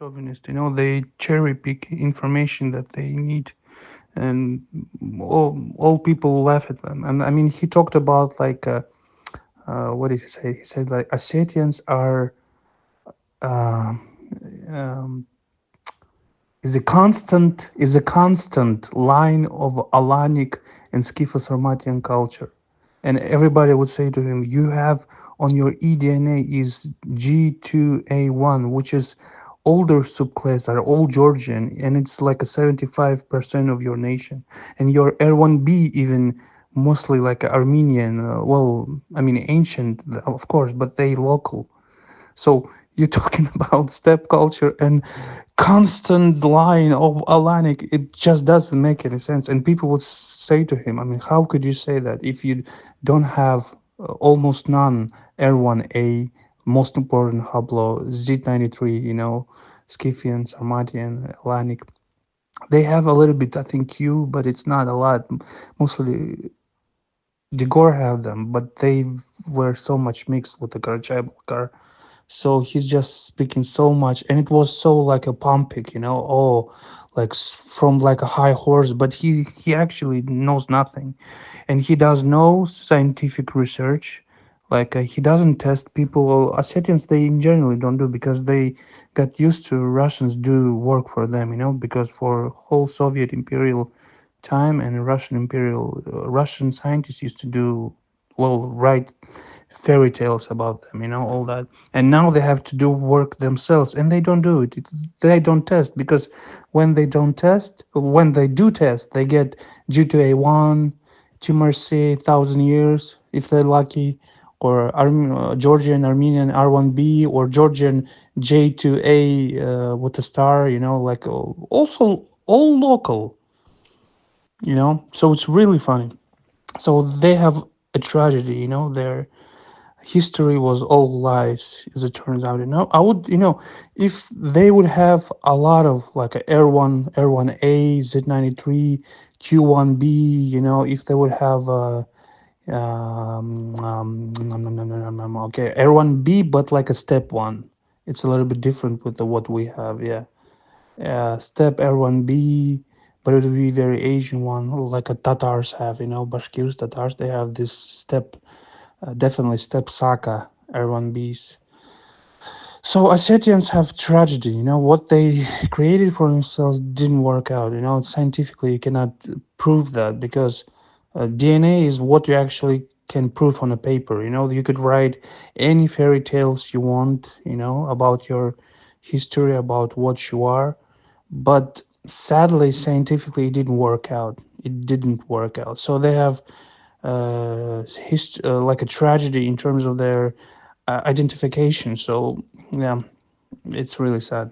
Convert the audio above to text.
chauvinist. They cherry pick information that they need, and all people laugh at them. And I mean, he talked about like what did he say? He said like Ossetians are uh, um, is a constant line of Alanic and Scytho-Sarmatian culture, and everybody would say to him, "You have on your eDNA is G2A1, which is older subclass are all Georgian, and it's like a 75% of your nation, and your R1B even mostly like Armenian. Well, I mean ancient, of course, but they local." So you're talking about steppe culture and constant line of Alanic. It just doesn't make any sense. And people would say to him, I mean, how could you say that if you don't have almost none R1A, most important Hablo, Z93, Scythian, Sarmatian, Alanic. They have a little bit, I think, Q, but it's not a lot. Mostly Degor have them, but they were so much mixed with the Karachay so he's just speaking so much and it was so like a pompic, oh, like from like a high horse, but he actually knows nothing, and he does no scientific research. Like he doesn't test people. Ossetians they in generally don't do because they got used to Russians do work for them, because for whole Soviet imperial time and Russian scientists used to do, well, write fairy tales about them, all that. And now they have to do work themselves and they don't do it. They don't test because when they do test, they get G2A1, Tumor C, 1,000 years if they're lucky, or Georgian Armenian R1B, or Georgian J2A with a star, like also all local, So it's really funny. So they have a tragedy, their history was all lies, as it turns out. I would, if they would have a lot of like a R1, R1A, Z93, Q1B, if they would have okay, R1B, but like a step one. It's a little bit different with what we have, yeah. Step R1B, but it would be very Asian one, like a Tatars have, Bashkirs, Tatars, they have this step, definitely step Saka R1Bs. So Ossetians have tragedy, what they created for themselves didn't work out, scientifically you cannot prove that because DNA is what you actually can prove on a paper, you could write any fairy tales you want, about your history, about what you are, but sadly scientifically it didn't work out. So they have like a tragedy in terms of their identification. So yeah, it's really sad.